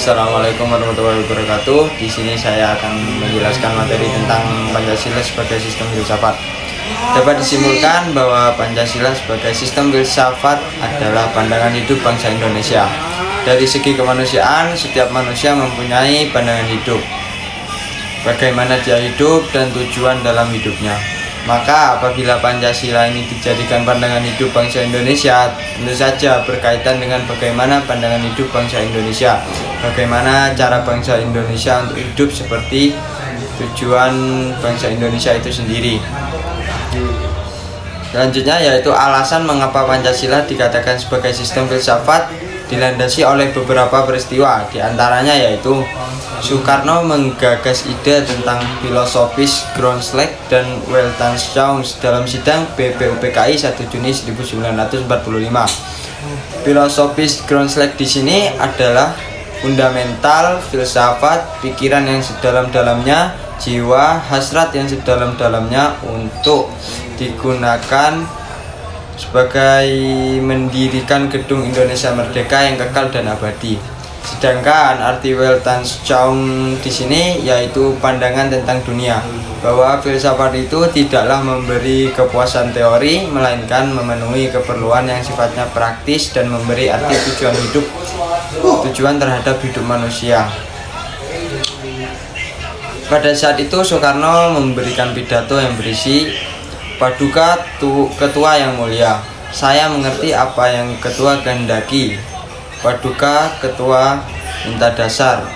Assalamualaikum warahmatullahi wabarakatuh. Di sini saya akan menjelaskan materi tentang Pancasila sebagai sistem filsafat. Dapat disimpulkan bahwa Pancasila sebagai sistem filsafat adalah pandangan hidup bangsa Indonesia. Dari segi kemanusiaan, setiap manusia mempunyai pandangan hidup, bagaimana dia hidup dan tujuan dalam hidupnya. Maka apabila Pancasila ini dijadikan pandangan hidup bangsa Indonesia, tentu saja berkaitan dengan bagaimana pandangan hidup bangsa Indonesia, bagaimana cara bangsa Indonesia untuk hidup seperti tujuan bangsa Indonesia itu sendiri. Selanjutnya yaitu alasan mengapa Pancasila dikatakan sebagai sistem filsafat dilandasi oleh beberapa peristiwa, diantaranya yaitu Soekarno menggagas ide tentang filosofis Groundslag dan Weltanschauung dalam sidang BPUPKI 1 Juni 1945. Filosofis Groundslag di sini adalah fundamental filsafat, pikiran yang sedalam-dalamnya, jiwa, hasrat yang sedalam-dalamnya untuk digunakan sebagai mendirikan gedung Indonesia Merdeka yang kekal dan abadi. Sedangkan arti Weltanschauung di sini yaitu pandangan tentang dunia, bahwa filsafat itu tidaklah memberi kepuasan teori, melainkan memenuhi keperluan yang sifatnya praktis dan memberi arti tujuan terhadap hidup manusia. Pada saat itu Soekarno memberikan pidato yang berisi, "Paduka Ketua yang mulia, saya mengerti apa yang Ketua kehendaki. Paduka Ketua minta dasar,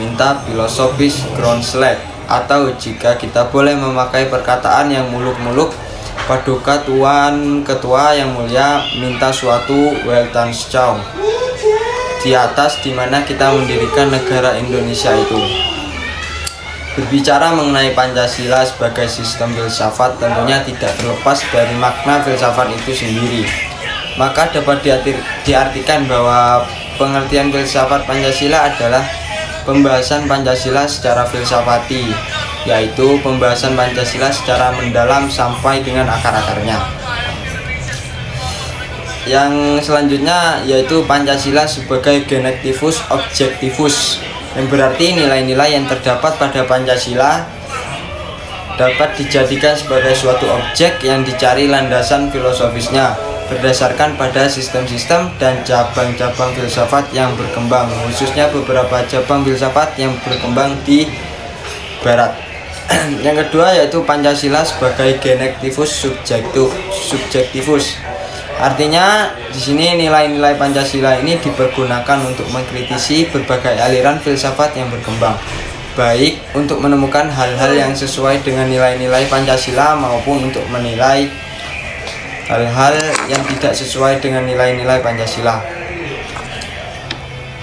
minta filosofis Groundslag, atau jika kita boleh memakai perkataan yang muluk-muluk, Paduka Tuan Ketua yang mulia minta suatu Weltanschauung di atas dimana kita mendirikan negara Indonesia itu." Berbicara mengenai Pancasila sebagai sistem filsafat tentunya tidak terlepas dari makna filsafat itu sendiri. Maka dapat diartikan bahwa pengertian filsafat Pancasila adalah pembahasan Pancasila secara filsafati, yaitu pembahasan Pancasila secara mendalam sampai dengan akar-akarnya. Yang selanjutnya yaitu Pancasila sebagai genectivus objectivus, yang berarti nilai-nilai yang terdapat pada Pancasila dapat dijadikan sebagai suatu objek yang dicari landasan filosofisnya berdasarkan pada sistem-sistem dan cabang-cabang filsafat yang berkembang, khususnya beberapa cabang filsafat yang berkembang di Barat. Yang kedua yaitu Pancasila sebagai genectivus subjectivus. Artinya di sini nilai-nilai Pancasila ini dipergunakan untuk mengkritisi berbagai aliran filsafat yang berkembang, baik untuk menemukan hal-hal yang sesuai dengan nilai-nilai Pancasila maupun untuk menilai hal-hal yang tidak sesuai dengan nilai-nilai Pancasila.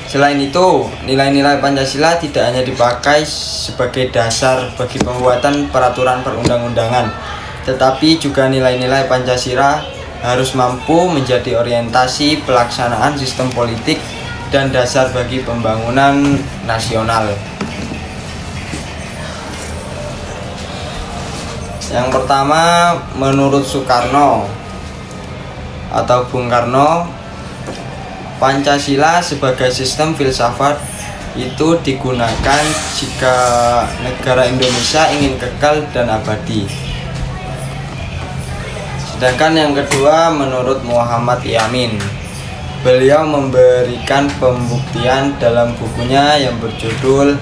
Selain itu, nilai-nilai Pancasila tidak hanya dipakai sebagai dasar bagi pembuatan peraturan perundang-undangan, tetapi juga nilai-nilai Pancasila harus mampu menjadi orientasi pelaksanaan sistem politik dan dasar bagi pembangunan nasional. Yang pertama, menurut Soekarno atau Bung Karno, Pancasila sebagai sistem filsafat itu digunakan jika negara Indonesia ingin kekal dan abadi. Sedangkan yang kedua, menurut Muhammad Yamin, beliau memberikan pembuktian dalam bukunya yang berjudul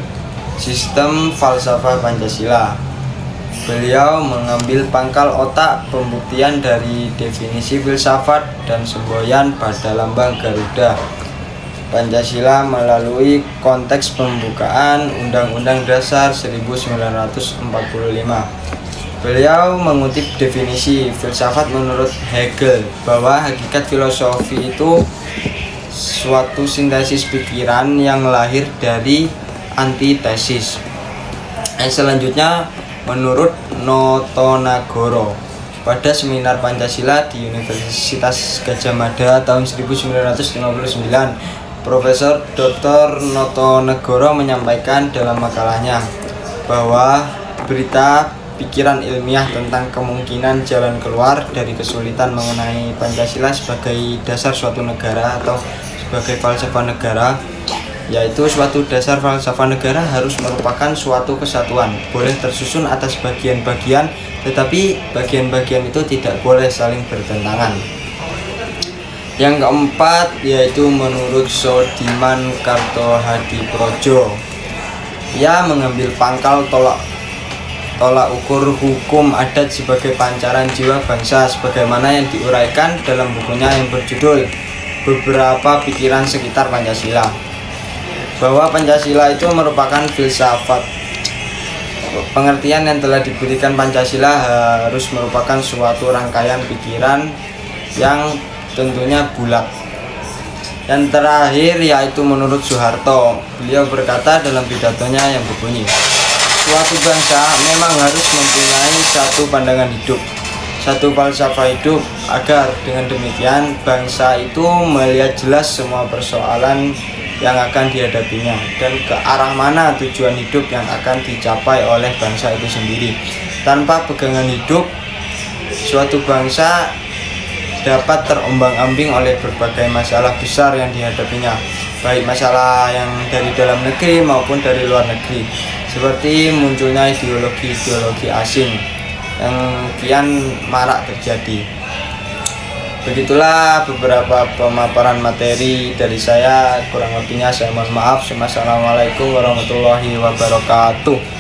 Sistem Falsafah Pancasila. Beliau mengambil pangkal otak pembuktian dari definisi filsafat dan semboyan pada lambang Garuda Pancasila melalui konteks pembukaan Undang-Undang Dasar 1945. Beliau mengutip definisi filsafat menurut Hegel, bahwa hakikat filosofi itu suatu sintesis pikiran yang lahir dari antitesis. Selanjutnya, menurut Notonagoro, pada seminar Pancasila di Universitas Gadjah Mada tahun 1959, Profesor Dr. Notonegoro menyampaikan dalam makalahnya bahwa berita pikiran ilmiah tentang kemungkinan jalan keluar dari kesulitan mengenai Pancasila sebagai dasar suatu negara atau sebagai falsafah negara yaitu suatu dasar falsafah negara harus merupakan suatu kesatuan, boleh tersusun atas bagian-bagian, tetapi bagian-bagian itu tidak boleh saling bertentangan. Yang keempat yaitu menurut Sodiman Kartohadiprodjo, ia mengambil pangkal tolak ukur hukum adat sebagai pancaran jiwa bangsa, sebagaimana yang diuraikan dalam bukunya yang berjudul Beberapa Pikiran Sekitar Pancasila, bahwa Pancasila itu merupakan filsafat. Pengertian yang telah diberikan Pancasila harus merupakan suatu rangkaian pikiran yang tentunya bulat. Yang terakhir yaitu menurut Soeharto, beliau berkata dalam pidatonya yang berbunyi, suatu bangsa memang harus mempunyai satu pandangan hidup, satu falsafah hidup, agar dengan demikian bangsa itu melihat jelas semua persoalan yang akan dihadapinya dan ke arah mana tujuan hidup yang akan dicapai oleh bangsa itu sendiri. Tanpa pegangan hidup, suatu bangsa dapat terombang-ambing oleh berbagai masalah besar yang dihadapinya, baik masalah yang dari dalam negeri maupun dari luar negeri, seperti munculnya ideologi-ideologi asing yang kian marak terjadi. Begitulah beberapa pemaparan materi dari saya, kurang lebihnya saya mohon maaf. Wassalamualaikum warahmatullahi wabarakatuh.